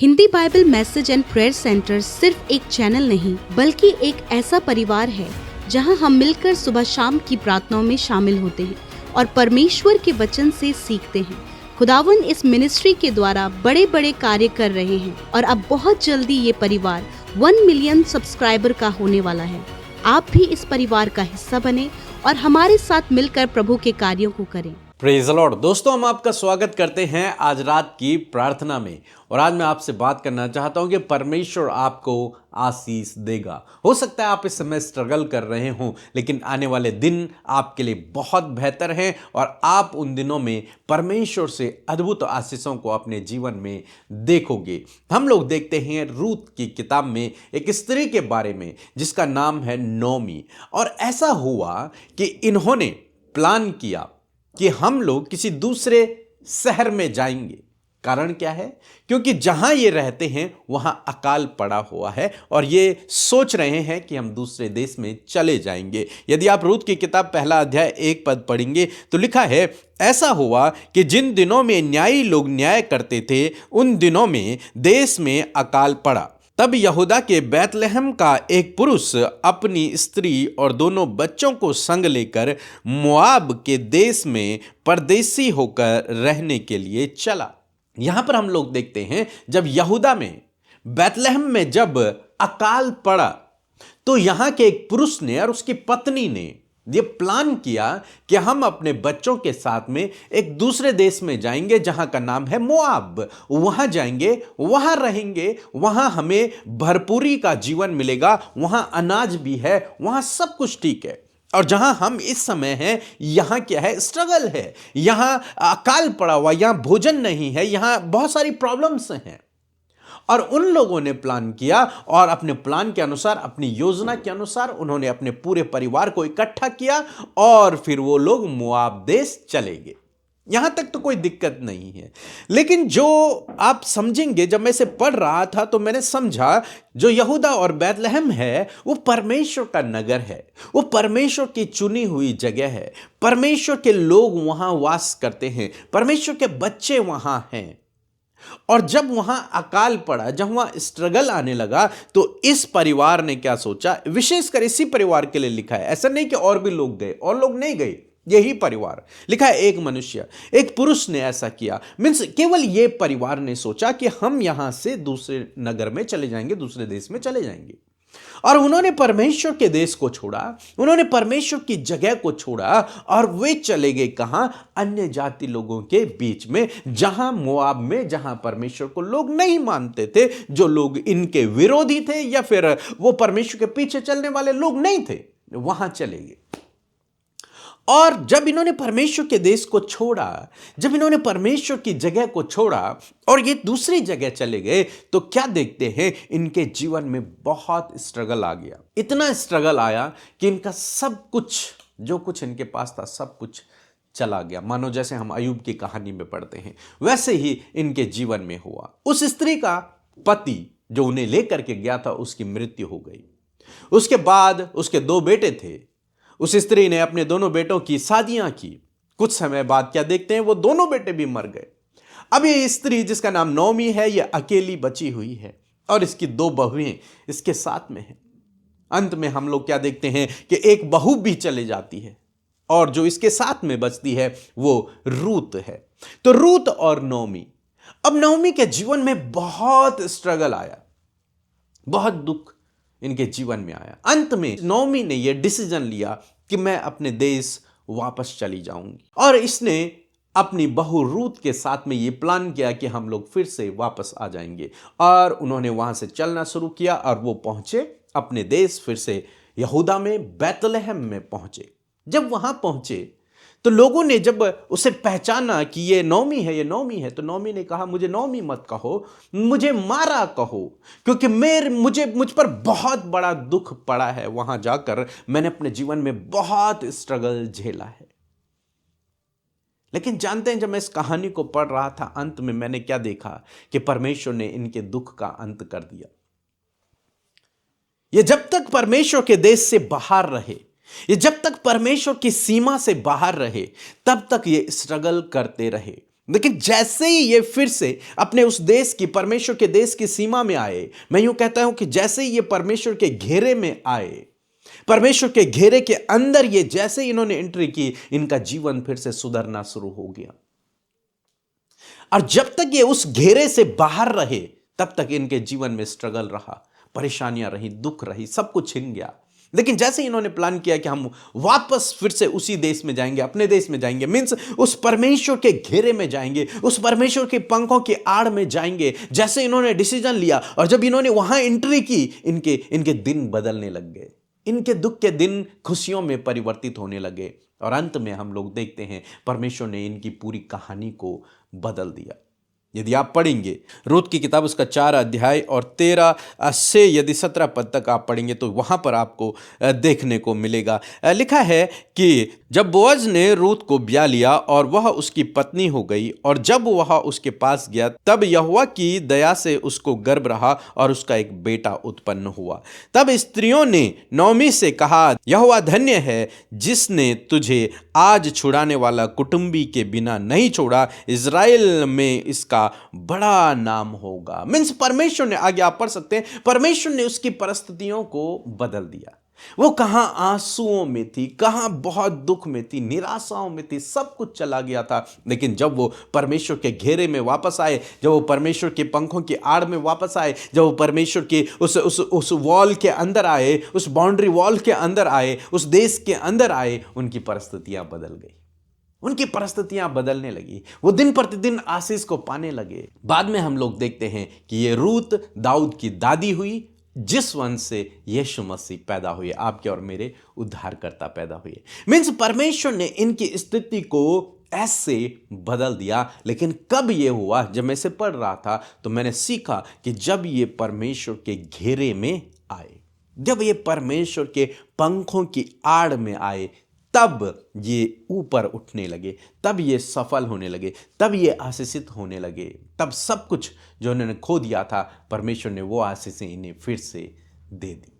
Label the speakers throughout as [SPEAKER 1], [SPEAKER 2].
[SPEAKER 1] Hindi Bible message and prayer centre सिर्फ एक channel नहीं बल्कि एक ऐसा परिवार है जहां हम मिलकर सुबह शाम की प्रार्थनाओं में शामिल होते हैं और परमेश्वर के वचन से सीखते हैं। खुदावन इस मिनिस्ट्री के द्वारा बड़े बड़े कार्य कर रहे हैं और अब बहुत जल्दी ये परिवार 1 मिलियन सब्सक्राइबर का होने वाला है। आप भी इस परिवार का हिस्सा बने और हमारे साथ मिलकर प्रभु के कार्यों को करें।
[SPEAKER 2] Praise the Lord. दोस्तों, हम आपका स्वागत करते हैं आज रात की प्रार्थना में। और आज मैं आपसे बात करना चाहता हूं कि परमेश्वर आपको आशीष देगा। हो सकता है आप इस समय स्ट्रगल कर रहे हों, लेकिन आने वाले दिन आपके लिए बहुत बेहतर हैं और आप उन दिनों में परमेश्वर से अद्भुत आशीषों को अपने जीवन में देखोगे। हम लोग देखते हैं रूत की किताब में एक स्त्री के बारे में जिसका नाम है नोमी। और ऐसा हुआ कि इन्होंने प्लान किया कि हम लोग किसी दूसरे शहर में जाएंगे। कारण क्या है? क्योंकि जहां ये रहते हैं वहां अकाल पड़ा हुआ है और ये सोच रहे हैं कि हम दूसरे देश में चले जाएंगे। यदि आप रूत की किताब पहला अध्याय 1 पद पढ़ेंगे तो लिखा है, ऐसा हुआ कि जिन दिनों में न्यायी लोग न्याय करते थे उन दिनों में देश में अकाल पड़ा। तब यहूदा के बैतलहम का एक पुरुष अपनी स्त्री और दोनों बच्चों को संग लेकर मोआब के देश में परदेसी होकर रहने के लिए चला। यहां पर हम लोग देखते हैं जब यहूदा में बैतलहम में जब अकाल पड़ा तो यहां के एक पुरुष ने और उसकी पत्नी ने ये प्लान किया कि हम अपने बच्चों के साथ में एक दूसरे देश में जाएंगे जहां का नाम है मोआब। वहां जाएंगे, वहां रहेंगे, वहां हमें भरपूरी का जीवन मिलेगा, वहां अनाज भी है, वहां सब कुछ ठीक है। और जहां हम इस समय हैं यहां क्या है? स्ट्रगल है, यहां अकाल पड़ा हुआ, यहां भोजन नहीं है, यहां बहुत सारी प्रॉब्लम्स हैं। और उन लोगों ने प्लान किया और अपने प्लान के अनुसार, अपनी योजना के अनुसार उन्होंने अपने पूरे परिवार को इकट्ठा किया और फिर वो लोग मोआब देश चले गए। यहां तक तो कोई दिक्कत नहीं है, लेकिन जो आप समझेंगे, जब मैं इसे पढ़ रहा था तो मैंने समझा जो यहूदा और बैतलहम है वो परमेश्वर का नगर है, वो परमेश्वर की चुनी हुई जगह है, परमेश्वर के लोग वहां वास करते हैं, परमेश्वर के बच्चे वहां हैं। और जब वहां अकाल पड़ा, जब वहां स्ट्रगल आने लगा तो इस परिवार ने क्या सोचा, विशेषकर इसी परिवार के लिए लिखा है, ऐसा नहीं कि और भी लोग गए, और लोग नहीं गए, यही परिवार लिखा है। एक मनुष्य, एक पुरुष ने ऐसा किया, मींस केवल ये परिवार ने सोचा कि हम यहां से दूसरे नगर में चले जाएंगे, दूसरे देश में चले जाएंगे। और उन्होंने परमेश्वर के देश को छोड़ा, उन्होंने परमेश्वर की जगह को छोड़ा और वे चले गए कहां? अन्य जाति लोगों के बीच में, जहां मोआब में, जहां परमेश्वर को लोग नहीं मानते थे, जो लोग इनके विरोधी थे या फिर वो परमेश्वर के पीछे चलने वाले लोग नहीं थे, वहां चले गए। और जब इन्होंने परमेश्वर के देश को छोड़ा, जब इन्होंने परमेश्वर की जगह को छोड़ा और ये दूसरी जगह चले गए तो क्या देखते हैं? इनके जीवन में बहुत स्ट्रगल आ गया। इतना स्ट्रगल आया कि इनका सब कुछ, जो कुछ इनके पास था, सब कुछ चला गया। मानो जैसे हम अय्यूब की कहानी में पढ़ते हैं, वैसे ही इनके जीवन में हुआ। उस स्त्री का पति जो उन्हें लेकर के गया था उसकी मृत्यु हो गई। उसके बाद उसके 2 बेटे थे। उस स्त्री ने अपने दोनों बेटों की शादियां की। कुछ समय बाद क्या देखते हैं? वो दोनों बेटे भी मर गए। अब ये स्त्री जिसका नाम नोमी है, ये अकेली बची हुई है और इसकी 2 बहुएं इसके साथ में हैं। अंत में हम लोग क्या देखते हैं कि एक बहू भी चली जाती है और जो इसके साथ में बचती है वो रूत है। तो रूत और नोमी, अब नोमी के जीवन में बहुत स्ट्रगल आया, बहुत दुख इनके जीवन में आया। अंत में नोमी ने यह डिसीजन लिया कि मैं अपने देश वापस चली जाऊंगी और इसने अपनी बहू रूत के साथ में यह प्लान किया कि हम लोग फिर से वापस आ जाएंगे। और उन्होंने वहां से चलना शुरू किया और वो पहुंचे अपने देश, फिर से यहूदा में बैतलहम में पहुंचे। जब वहां पहुंचे तो लोगों ने जब उसे पहचाना कि ये नोमी है, ये नोमी है, तो नोमी ने कहा, मुझे नोमी मत कहो, मुझे मारा कहो, क्योंकि मुझ पर बहुत बड़ा दुख पड़ा है। वहां जाकर मैंने अपने जीवन में बहुत स्ट्रगल झेला है। लेकिन जानते हैं, जब मैं इस कहानी को पढ़ रहा था, अंत में मैंने क्या देखा कि परमेश्वर ने इनके दुख का अंत कर दिया। ये जब तक परमेश्वर के देश से बाहर रहे, ये जब तक परमेश्वर की सीमा से बाहर रहे, तब तक ये स्ट्रगल करते रहे। लेकिन जैसे ही ये फिर से अपने उस देश की, परमेश्वर के देश की सीमा में आए, मैं यूं कहता हूं कि जैसे ही ये परमेश्वर के घेरे में आए, परमेश्वर के घेरे के अंदर ये जैसे ही इन्होंने एंट्री की, इनका जीवन फिर से सुधरना शुरू हो गया। और जब तक ये उस घेरे से बाहर रहे, तब तक इनके जीवन में स्ट्रगल रहा, परेशानियां रही, दुख रही, सब कुछ छिन गया। लेकिन जैसे इन्होंने प्लान किया कि हम वापस फिर से उसी देश में जाएंगे, अपने देश में जाएंगे, मीन्स उस परमेश्वर के घेरे में जाएंगे, उस परमेश्वर के पंखों की आड़ में जाएंगे, जैसे इन्होंने डिसीजन लिया और जब इन्होंने वहां एंट्री की, इनके दिन बदलने लग गए। इनके दुख के दिन खुशियों में परिवर्तित होने लगे और अंत में हम लोग देखते हैं परमेश्वर ने इनकी पूरी कहानी को बदल दिया। यदि आप पढ़ेंगे रूत की किताब, उसका 4 अध्याय और 13 से यदि 17 पद तक आप पढ़ेंगे तो वहां पर आपको देखने को मिलेगा। लिखा है कि जब बोअज ने रूत को ब्याह लिया और वह उसकी पत्नी हो गई, और जब वह उसके पास गया तब यहोवा की दया से उसको गर्भ रहा और उसका एक बेटा उत्पन्न हुआ। तब स्त्रियों ने नौमी से कहा, यहोवा धन्य है जिसने तुझे आज छुड़ाने वाला कुटुंबी के बिना नहीं छोड़ा, इज़राइल में इसका बड़ा नाम होगा। मीन्स परमेश्वर ने, आगे आप पढ़ सकते हैं, परमेश्वर ने उसकी परिस्थितियों को बदल दिया। वो कहां आंसुओं में थी, कहां बहुत दुख में थी, निराशाओं में थी, सब कुछ चला गया था। लेकिन जब वो परमेश्वर के घेरे में वापस आए, जब वो परमेश्वर के पंखों की आड़ में वापस आए, जब वो परमेश्वर के उस वॉल के अंदर आए, उस बाउंड्री वॉल के अंदर आए, उस देश के अंदर आए, उनकी परिस्थितियां बदल गई, उनकी परिस्थितियां बदलने लगी। वो दिन प्रतिदिन आशीष को पाने लगे। बाद में हम लोग देखते हैं कि ये रूत दाऊद की दादी हुई, जिस वंश से यीशु मसीह पैदा हुए, आपके और मेरे उद्धारकर्ता पैदा हुए। मीन्स परमेश्वर ने इनकी स्थिति को ऐसे बदल दिया। लेकिन कब ये हुआ? जब मैं इसे पढ़ रहा था तो मैंने सीखा कि जब ये परमेश्वर के घेरे में आए, जब ये परमेश्वर के पंखों की आड़ में आए, तब ये ऊपर उठने लगे, तब ये सफल होने लगे, तब ये आशीषित होने लगे। तब सब कुछ जो उन्होंने खो दिया था, परमेश्वर ने वो आशीषें इन्हें फिर से दे दी।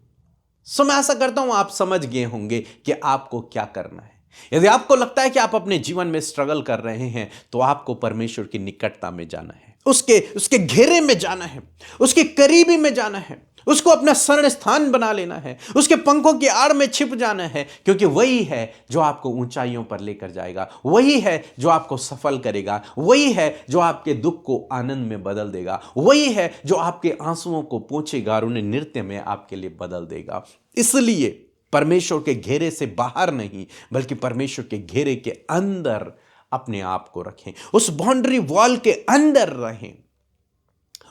[SPEAKER 2] सो मैं आशा करता हूं आप समझ गए होंगे कि आपको क्या करना है। यदि आपको लगता है कि आप अपने जीवन में स्ट्रगल कर रहे हैं, तो आपको परमेश्वर की निकटता में जाना है, उसके घेरे में जाना है, उसके करीबी में जाना है, उसको अपना शरण स्थान बना लेना है, उसके पंखों की आड़ में छिप जाना है, क्योंकि वही है जो आपको ऊंचाइयों पर लेकर जाएगा, वही है जो आपको सफल करेगा, वही है जो आपके दुख को आनंद में बदल देगा, वही है जो आपके आंसुओं को पोंछेगा और उन्हें नृत्य में आपके लिए बदल देगा। इसलिए परमेश्वर के घेरे से बाहर नहीं, बल्कि परमेश्वर के घेरे के अंदर अपने आप को रखें, उस बाउंड्री वॉल के अंदर रहें,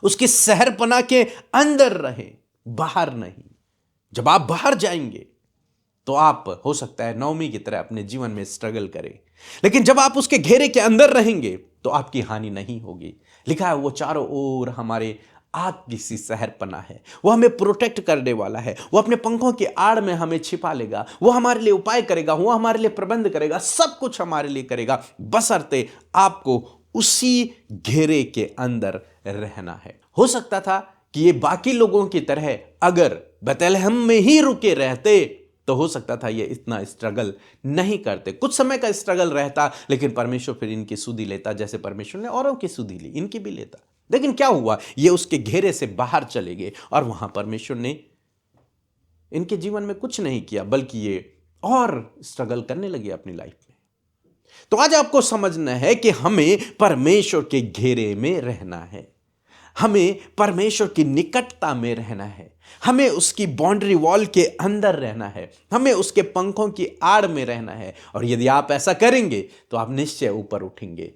[SPEAKER 2] उसकी शहरपना के अंदर रहें, बाहर नहीं। जब आप बाहर जाएंगे तो आप, हो सकता है, नौमी की तरह अपने जीवन में स्ट्रगल करें, लेकिन जब आप उसके घेरे के अंदर रहेंगे तो आपकी हानि नहीं होगी। लिखा है वो चारों ओर हमारे आग की सी शहरपना है, वो हमें प्रोटेक्ट करने वाला है, वो अपने पंखों की आड़ में हमें छिपा लेगा, वो हमारे लिए उपाय करेगा, वो हमारे लिए प्रबंध करेगा, सब कुछ हमारे लिए करेगा, बशर्ते आपको उसी घेरे के अंदर रहना है। हो सकता था कि ये बाकी लोगों की तरह अगर बेथलेहम में ही रुके रहते तो हो सकता था ये इतना स्ट्रगल नहीं करते। कुछ समय का स्ट्रगल रहता, लेकिन परमेश्वर फिर इनकी सुधि लेता, जैसे परमेश्वर ने औरों की सुधि ली, इनकी भी लेता। लेकिन क्या हुआ? ये उसके घेरे से बाहर चले गए और वहां परमेश्वर ने इनके जीवन में कुछ नहीं किया, बल्कि ये और स्ट्रगल करने लगे अपनी लाइफ में। तो आज आपको समझना है कि हमें परमेश्वर के घेरे में रहना है, हमें परमेश्वर की निकटता में रहना है, हमें उसकी बाउंड्री वॉल के अंदर रहना है, हमें उसके पंखों की आड़ में रहना है। और यदि आप ऐसा करेंगे तो आप निश्चय ऊपर उठेंगे,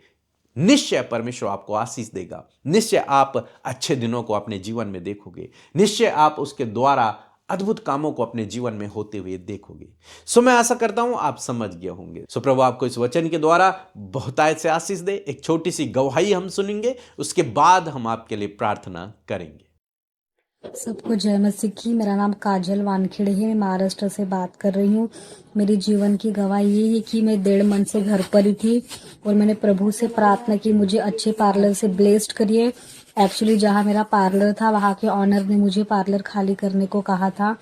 [SPEAKER 2] निश्चय परमेश्वर आपको आशीष देगा, निश्चय आप अच्छे दिनों को अपने जीवन में देखोगे, निश्चय आप उसके द्वारा अद्भुत कामों को अपने जीवन में होते हुए देखोगे। सो मैं आशा करता हूं आप समझ गए होंगे। सो प्रभु आपको इस वचन के द्वारा बहुतायत से आशीष दे। एक छोटी सी गवाही हम सुनेंगे, उसके बाद हम आपके लिए प्रार्थना करेंगे।
[SPEAKER 3] सबको जय मसीह की। मेरा नाम काजल वानखेड़े है, मैं महाराष्ट्र से बात कर रही हूँ। मेरी जीवन की गवाही ये है कि मैं 1.5 मंथ से घर पर ही थी और मैंने प्रभु से प्रार्थना की मुझे अच्छे पार्लर से ब्लेस्ड करिए। एक्चुअली जहाँ मेरा पार्लर था वहाँ के ऑनर ने मुझे पार्लर खाली करने को कहा था।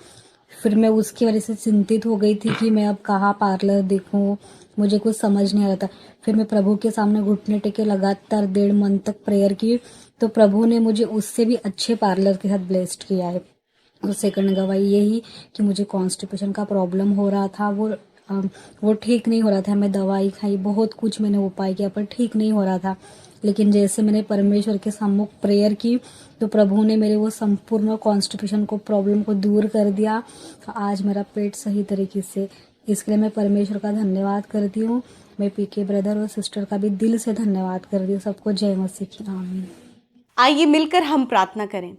[SPEAKER 3] फिर मैं उसकी वजह से चिंतित हो गई थी कि मैं अब कहाँ पार्लर देखूँ, मुझे कुछ समझ नहीं आ रहा था। फिर मैं प्रभु के सामने घुटने टेके लगातार 1.5 मंथ तक प्रेयर की, तो प्रभु ने मुझे उससे भी अच्छे पार्लर के साथ ब्लेस्ड किया है। और सेकंड गवाही यही कि मुझे कॉन्स्टिपेशन का प्रॉब्लम हो रहा था, वो ठीक नहीं हो रहा था। मैं दवाई खाई, बहुत कुछ मैंने उपाय किया, पर ठीक नहीं हो रहा था। लेकिन जैसे मैंने परमेश्वर के सम्मुख प्रेयर की, तो प्रभु ने मेरे वो संपूर्ण कॉन्स्टिपेशन को प्रॉब्लम को दूर कर दिया। आज मेरा पेट सही तरीके से, इसके लिए मैं परमेश्वर का धन्यवाद करती हूँ। मैं पीके ब्रदर और सिस्टर का भी दिल से धन्यवाद करती हूँ। सबको जय मसीह की आमीन।
[SPEAKER 1] आइए मिलकर हम प्रार्थना करें।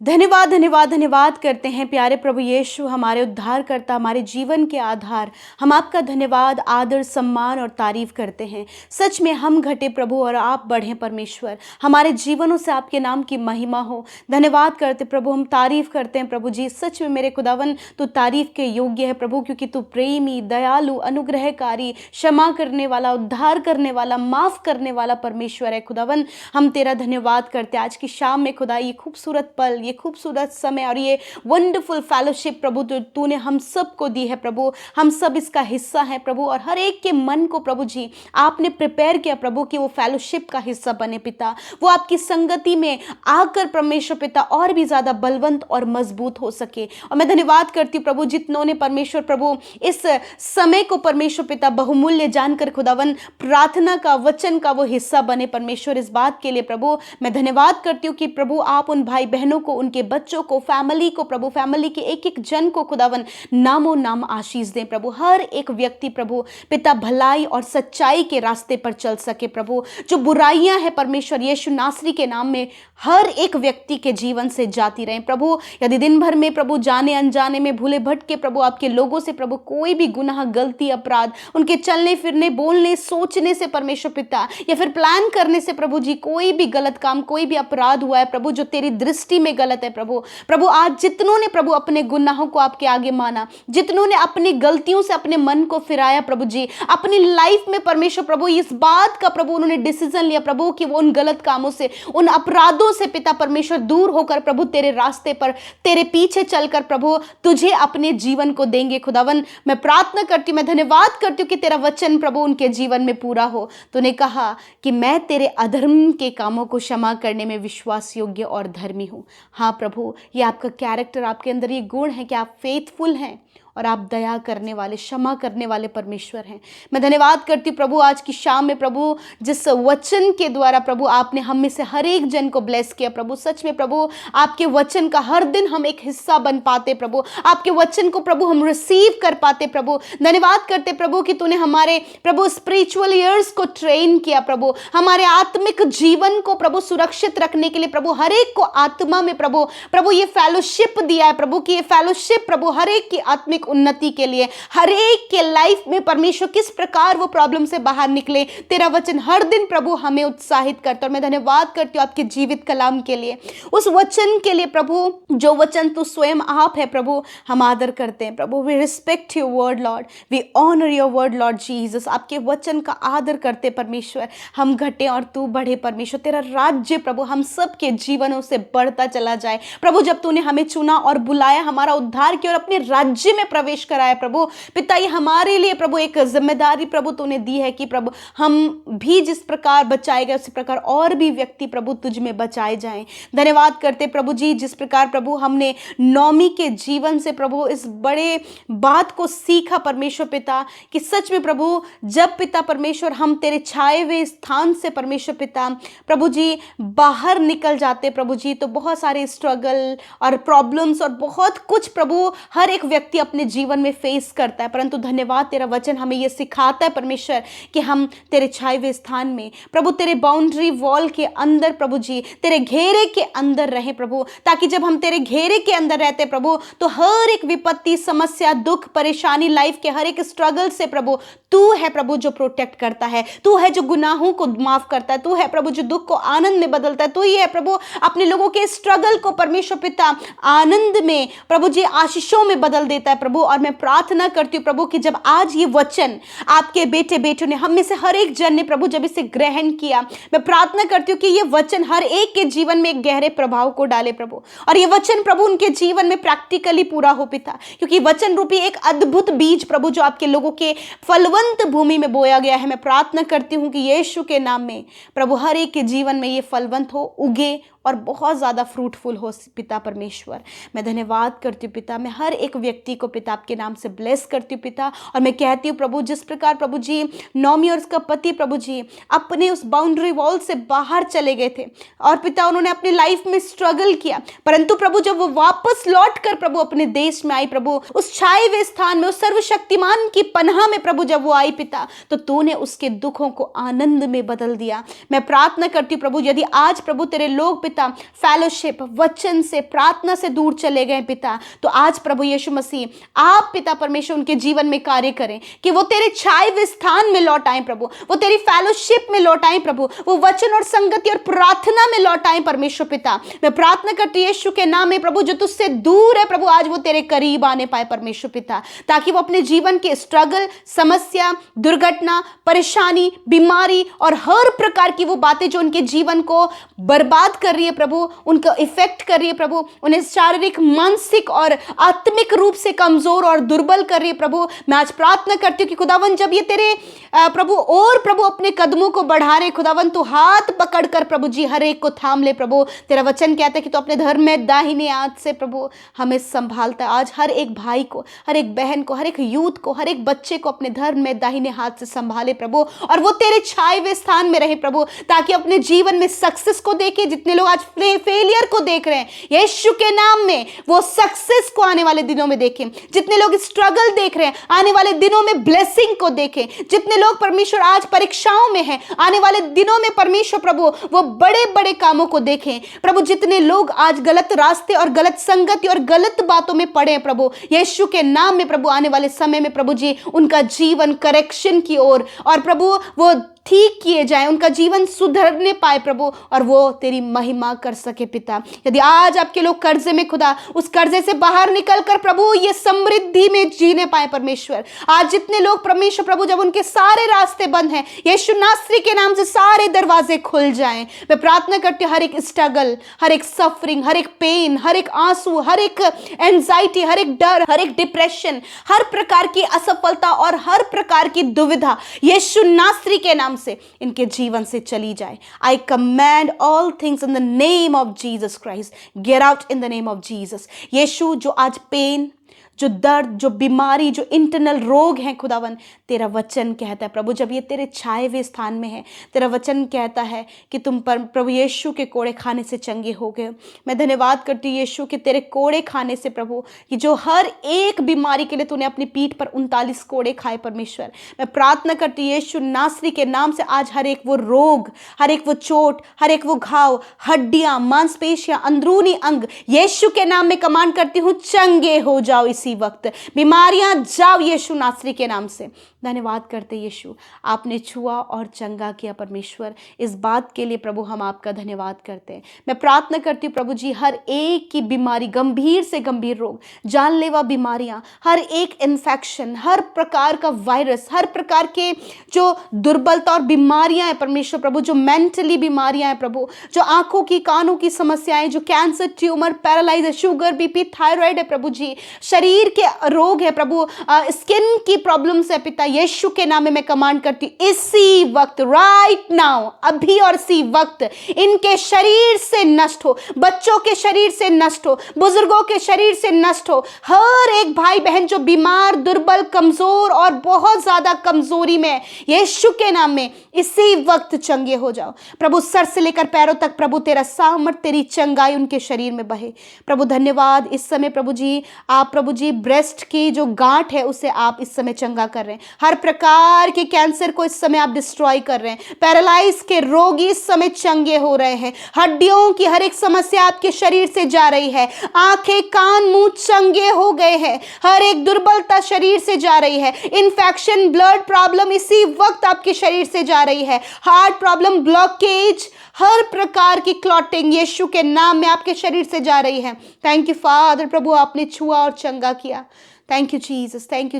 [SPEAKER 1] धन्यवाद धन्यवाद धन्यवाद करते हैं प्यारे प्रभु यीशु, हमारे उद्धारकर्ता, हमारे जीवन के आधार। हम आपका धन्यवाद, आदर, सम्मान और तारीफ करते हैं। सच में हम घटे प्रभु और आप बढ़ें परमेश्वर। हमारे जीवनों से आपके नाम की महिमा हो। धन्यवाद करते प्रभु, हम तारीफ करते हैं प्रभु जी। सच में मेरे खुदावन तू तारीफ के योग्य है प्रभु, क्योंकि तू प्रेमी, दयालु, अनुग्रहकारी, क्षमा करने वाला, उद्धार करने वाला, माफ करने वाला परमेश्वर है खुदावन। हम तेरा धन्यवाद करते हैं आज की शाम में खुदा, ये खूबसूरत पल, ये खूबसूरत समय और ये वंडरफुल फेलोशिप प्रभु तूने हम सब को दी है प्रभु। हम सब इसका हिस्सा हैं प्रभु, और हर एक के मन को प्रभु जी आपने प्रिपेयर किया प्रभु कि वो फेलोशिप का हिस्सा बने पिता। वो आपकी संगति में आकर परमेश्वर पिता और भी ज्यादा बलवंत और मजबूत हो सके। और मैं धन्यवाद करती हूँ प्रभु जितनों ने परमेश्वर प्रभु इस समय को परमेश्वर पिता बहुमूल्य जानकर खुदावन प्रार्थना का, वचन का वो हिस्सा बने परमेश्वर। इस बात के लिए प्रभु मैं धन्यवाद करती हूँ कि प्रभु आप उन भाई बहनों को, उनके बच्चों को, फैमिली को प्रभु, फैमिली के एक एक जन को खुदावन नामों नाम आशीष दें प्रभु। हर एक व्यक्ति प्रभु पिता भलाई और सच्चाई के रास्ते पर चल सके प्रभु। जो बुराइयां हैं परमेश्वर यीशु नासरी के नाम में हर एक व्यक्ति के जीवन से जाती रहें प्रभु। यदि दिन भर में प्रभु जाने अनजाने में भूले भटके प्रभु आपके लोगों से प्रभु कोई भी गुनाह, गलती, अपराध, उनके चलने फिरने, बोलने, सोचने से परमेश्वर पिता, या फिर प्लान करने से प्रभु जी कोई भी गलत काम, कोई भी अपराध हुआ है प्रभु जो तेरी दृष्टि में गलत है प्रभु। प्रभु आज जितनों ने प्रभु अपने गुनाहों को आपके आगे माना, जितनों ने अपनी गलतियों से अपने मन को फिराया प्रभु जी, अपनी लाइफ में परमेश्वर प्रभु इस बात का प्रभु उन्होंने डिसीजन लिया प्रभु कि वो उन गलत कामों से, उन अपराधों से पिता परमेश्वर दूर होकर प्रभु तेरे रास्ते पर, तेरे पीछे चलकर प्रभु तुझे अपने जीवन को देंगे खुदावन। मैं प्रार्थना करती हूँ, मैं धन्यवाद करती हूँ कि तेरा वचन प्रभु उनके जीवन में पूरा हो। तूने कहा कि मैं तेरे अधर्म के कामों को क्षमा करने में विश्वास योग्य और धर्मी हूँ। हाँ प्रभु, ये आपका कैरेक्टर, आपके अंदर ये गुण है कि आप फेथफुल हैं और आप दया करने वाले, क्षमा करने वाले परमेश्वर हैं। मैं धन्यवाद करती हूँ प्रभु आज की शाम में प्रभु जिस वचन के द्वारा प्रभु आपने हम में से हर एक जन को ब्लेस किया प्रभु। सच में प्रभु आपके वचन का हर दिन हम एक हिस्सा बन पाते प्रभु, आपके वचन को प्रभु हम रिसीव कर पाते प्रभु। धन्यवाद करते प्रभु कि तूने हमारे प्रभु स्पिरिचुअल ईयर्स को ट्रेन किया प्रभु, हमारे आत्मिक जीवन को प्रभु सुरक्षित रखने के लिए प्रभु हर एक को आत्मा में प्रभु ये फेलोशिप दिया है प्रभु कि ये फेलोशिप प्रभु हर एक की आत्मिक उन्नति के लिए, हर एक के लाइफ में परमेश्वर किस प्रकार वो प्रॉब्लम से बाहर निकले, तेरा वचन हर दिन प्रभु हमें उत्साहित करता। और मैं धन्यवाद करती हूँ आपके जीवित कलाम के लिए, उस वचन के लिए प्रभु जो वचन तू स्वयं आप है प्रभु। हम आदर करते हैं प्रभु, we respect your word lord, we honour your word lord Jesus. आपके वचन का आदर करते परमेश्वर, हम घटे और तू बढ़े परमेश्वर। तेरा राज्य प्रभु हम सब के जीवनों से बढ़ता चला जाए प्रभु। जब तूने हमें चुना और बुलाया, हमारा उद्धार किया और अपने राज्य में प्रवेश कराया प्रभु पिता, ये हमारे लिए प्रभु एक जिम्मेदारी प्रभु तूने दी है कि प्रभु हम भी जिस प्रकार बचाए गए उसी प्रकार और भी व्यक्ति प्रभु तुझ में बचाए जाएं। धन्यवाद करते प्रभु जी जिस प्रकार प्रभु हमने नौमी के जीवन से प्रभु इस बड़े बात को सीखा परमेश्वर पिता कि सच में प्रभु जब पिता परमेश्वर हम तेरे छाए हुए स्थान से परमेश्वर पिता प्रभु जी बाहर निकल जाते प्रभु जी, तो बहुत सारे स्ट्रगल और प्रॉब्लम्स और बहुत कुछ प्रभु हर एक व्यक्ति अपने जीवन में फेस करता है। परंतु धन्यवाद तेरा वचन हमें यह सिखाता है परमेश्वर कि हम तेरे छाए हुए स्थान में प्रभु, तेरे बाउंड्री वॉल के अंदर प्रभु जी, तेरे घेरे के अंदर रहे प्रभु, ताकि जब हम तेरे घेरे के अंदर रहते प्रभु तो हर एक विपत्ति, समस्या, दुख, परेशानी, लाइफ के हर एक स्ट्रगल से प्रभु तू है प्रभु जो प्रोटेक्ट करता है, तू है जो गुनाहों को माफ करता है, तू है प्रभु जो दुख को आनंद में बदलता है, तू ही है प्रभु अपने लोगों के स्ट्रगल को परमेश्वर पिता आनंद में प्रभु जी आशीषों में बदल देता है प्रभु। प्रभु, और मैं प्रार्थना करती हूँ प्रभु कि जब आज ये वचन आपके बेटे बेटियों ने, हम में से हर एक जन ने प्रभु जब इसे ग्रहण किया, मैं प्रार्थना करती हूँ कि ये वचन हर एक के जीवन में एक गहरे प्रभाव को डाले प्रभु, और ये वचन प्रभु उनके जीवन में प्रैक्टिकली पूरा हो पिता, क्योंकि वचन रूपी एक अद्भुत बीज प्रभु जो आपके लोगों के फलवंत भूमि में बोया गया है, मैं प्रार्थना करती हूँ कि यीशु के नाम में प्रभु हर एक के जीवन में ये फलवंत हो, उगे और बहुत ज़्यादा फ्रूटफुल हो पिता परमेश्वर। मैं धन्यवाद करती हूँ पिता, मैं हर एक व्यक्ति को पिता आपके नाम से ब्लेस करती हूँ पिता, और मैं कहती हूँ प्रभु जिस प्रकार प्रभु जी नौमी और उसका पति प्रभु जी अपने उस बाउंड्री वॉल से बाहर चले गए थे, और पिता उन्होंने अपनी लाइफ में स्ट्रगल किया, परंतु प्रभु जब वो वापस लौट कर प्रभु अपने देश में आई प्रभु, उस छाए हुए स्थान में, उस सर्वशक्तिमान की पनाह में प्रभु जब वो आई पिता, तो तूने उसके दुखों को आनंद में बदल दिया। मैं प्रार्थना करती हूँ प्रभु यदि आज प्रभु तेरे लोग पिता फेलोशिप, वचन से, प्रार्थना से दूर चले गए पिता, तो आज प्रभु यीशु मसीह आप पिता परमेश्वर उनके जीवन में कार्य करें कि वो तेरे छाए हुए स्थान में लौट आए प्रभु, वो तेरी फेलोशिप में लौट आए प्रभु, वो वचन और संगति और प्रार्थना में लौट आए परमेश्वर पिता। मैं प्रार्थना करती हूँ यीशु के नाम में प्रभु जो तुझसे दूर है प्रभु, आज वो तेरे करीब आने पाए परमेश्वर पिता, ताकि वो अपने जीवन के स्ट्रगल, समस्या, दुर्घटना, परेशानी, बीमारी और हर प्रकार की वो बातें जो उनके जीवन को बर्बाद कर रही है प्रभु, उनको इफेक्ट कर रही है प्रभु, उन्हें शारीरिक, मानसिक और आत्मिक रूप से कमजोर और दुर्बल कर रही है प्रभु, मैं आज प्रार्थना करती हूँ कि खुदावन जब ये तेरे प्रभु और प्रभु अपने कदमों को बढ़ा रहे खुदावन, तो हाथ पकड़कर प्रभु जी हर एक को थाम ले प्रभु। तेरा वचन कहता है कि तो अपने धर्म में दाहिने हाथ से प्रभु हमें संभालता है। आज हर एक भाई को, हर एक बहन को, हर एक यूथ को, हर एक बच्चे को अपने धर्म में दाहिने हाथ से संभाले प्रभु, और वो तेरे छाए हुए स्थान में रहे प्रभु, ताकि अपने जीवन में सक्सेस को देखे। जितने लोग आज फेलियर को देख रहे हैं यीशु के नाम में वो सक्सेस को आने वाले दिनों में देखें। जितने लोग स्ट्रगल देख रहे हैं आने वाले दिनों में ब्लेसिंग को देखें। जितने लोग परमेश्वर आज परीक्षाओं में हैं आने वाले दिनों में परमेश्वर प्रभु वो बड़े बड़े कामों को देखें प्रभु। जितने लोग आज गलत रास्ते और गलत संगति और गलत बातों में पड़े हैं प्रभु, यीशु के नाम में प्रभु आने वाले समय में प्रभु जी उनका जीवन करेक्शन की ओर और प्रभु वो ठीक किए जाए, उनका जीवन सुधरने पाए प्रभु, और वो तेरी महिमा कर सके पिता। यदि आज आपके लोग कर्जे में खुदा, उस कर्जे से बाहर निकलकर प्रभु ये समृद्धि में जीने पाए परमेश्वर। आज जितने लोग परमेश्वर प्रभु जब उनके सारे रास्ते बंद हैं, यीशु नासरी के नाम से सारे दरवाजे खुल जाएं। मैं प्रार्थना करती हूँ हर एक स्ट्रगल, हर एक सफरिंग, हर एक पेन, हर एक आंसू, हर एक एंजाइटी, हर एक डर, हर एक डिप्रेशन, हर प्रकार की असफलता और हर प्रकार की दुविधा यीशु नासरी के नाम से इनके जीवन से चली जाए। I command all things in the name of Jesus Christ, get out in the name of Jesus. यीशु जो आज पेन, जो दर्द, जो बीमारी, जो इंटरनल रोग हैं खुदावन, तेरा वचन कहता है प्रभु जब ये तेरे छाए हुए स्थान में है, तेरा वचन कहता है कि तुम पर प्रभु यीशु के कोड़े खाने से चंगे हो गए। मैं धन्यवाद करती हूँ यीशु कि तेरे कोड़े खाने से प्रभु कि जो हर एक बीमारी के लिए तूने अपनी पीठ पर 39 कोड़े खाए परमेश्वर, मैं प्रार्थना करती हूँ यीशु नासरी के नाम से आज हर एक वो रोग, हर एक वो चोट, हर एक वो घाव, हड्डियां, मांसपेशियां, अंदरूनी अंग यीशु के नाम में कमांड करती हूँ चंगे हो जाओ। इसी वक्त बीमारियां जाओ यीशु नासरी के नाम से। धन्यवाद करते यीशु, आपने छुआ और चंगा किया परमेश्वर, इस बात के लिए प्रभु हम आपका धन्यवाद करते हैं। मैं प्रार्थना करती हूँ प्रभु जी हर एक की बीमारी, गंभीर से गंभीर रोग, जानलेवा बीमारियां, हर एक इन्फेक्शन, हर प्रकार का वायरस, हर प्रकार के जो दुर्बलता और बीमारियां हैं परमेश्वर प्रभु, जो मेंटली बीमारियां हैं प्रभु, जो आंखों की, कानों की समस्याएं, जो cancer, tumour, paralyse, sugar, BP, thyroid है प्रभु जी, शरीर के रोग है प्रभु, स्किन की प्रॉब्लम्स है पिता, यीशु के नाम में मैं कमांड करती हूँ इसी वक्त, राइट नाउ, अभी और इसी वक्त इनके शरीर से नष्ट हो, बच्चों के शरीर से नष्ट हो, बुजुर्गों के शरीर से नष्ट हो। हर एक भाई बहन जो बीमार, दुर्बल, कमजोर और बहुत ज्यादा कमजोरी में, यीशु के नाम में इसी वक्त चंगे हो जाओ प्रभु। सर से लेकर पैरों तक प्रभु तेरा सामर्थ, तेरी चंगाई उनके शरीर में बहे प्रभु। धन्यवाद इस समय प्रभु जी, आप प्रभु जी ब्रेस्ट की जो गांठ है उसे आप इस समय चंगा कर रहे हैं, हर प्रकार के कैंसर को इस समय आप डिस्ट्रॉय कर रहे हैं, पैरालाइज के रोगी इस समय चंगे हो रहे हैं, हड्डियों की हर एक समस्या आपके शरीर से जा रही है, आंखें, कान, मुंह चंगे हो गए हैं, हर एक दुर्बलता शरीर से जा रही है, इन्फेक्शन, ब्लड प्रॉब्लम इसी वक्त आपके शरीर से जा रही है, हार्ट प्रॉब्लम, ब्लॉकेज, हर प्रकार की क्लॉटिंग यीशु के नाम में आपके शरीर से जा रही है। थैंक यू फादर प्रभु, आपने छुआ और चंगा किया।
[SPEAKER 4] थैंक यू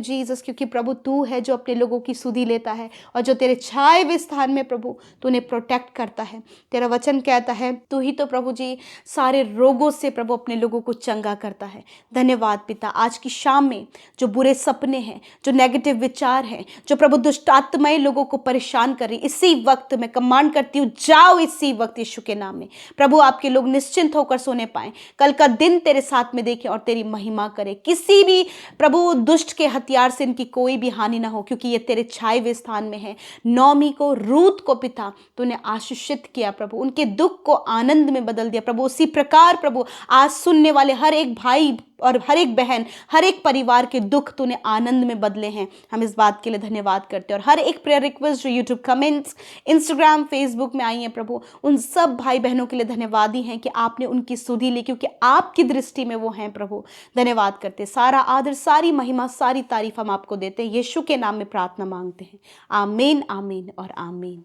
[SPEAKER 4] जीसस, क्योंकि प्रभु तू है जो अपने लोगों की सुधि लेता है और जो तेरे छाए हुए स्थान में प्रभु तू उन्हें प्रोटेक्ट करता है। तेरा वचन कहता है तू ही तो प्रभु जी सारे रोगों से प्रभु अपने लोगों को चंगा करता है। धन्यवाद पिता, आज की शाम में जो बुरे सपने हैं, जो नेगेटिव विचार हैं, जो प्रभु दुष्ट आत्माएं लोगों को परेशान कर रही, इसी वक्त मैं कमांड करती हूँ, जाओ इसी वक्त यीशु के नाम में। प्रभु आपके लोग निश्चिंत होकर सोने पाएं, कल का दिन तेरे साथ में देखें और तेरी महिमा करे। किसी भी प्रभु दुष्ट के हथियार से इनकी कोई भी हानि ना हो, क्योंकि ये तेरे छाए हुए स्थान में है। नौमी को, रूत को पिता तूने आशीषित किया प्रभु, उनके दुख को आनंद में बदल दिया प्रभु। उसी प्रकार प्रभु आज सुनने वाले हर एक भाई और हर एक बहन, हर एक परिवार के दुख तूने आनंद में बदले हैं। हम इस बात के लिए धन्यवाद करते हैं। और हर एक प्रेयर रिक्वेस्ट जो यूट्यूब कमेंट्स, इंस्टाग्राम, फेसबुक में आई हैं प्रभु, उन सब भाई बहनों के लिए धन्यवादी हैं कि आपने उनकी सुधि ली, क्योंकि आपकी दृष्टि में वो हैं प्रभु। धन्यवाद करते, सारा आदर, सारी महिमा, सारी तारीफ हम आपको देते हैं। यीशु के नाम में प्रार्थना मांगते हैं, आमीन, आमीन और आमीन।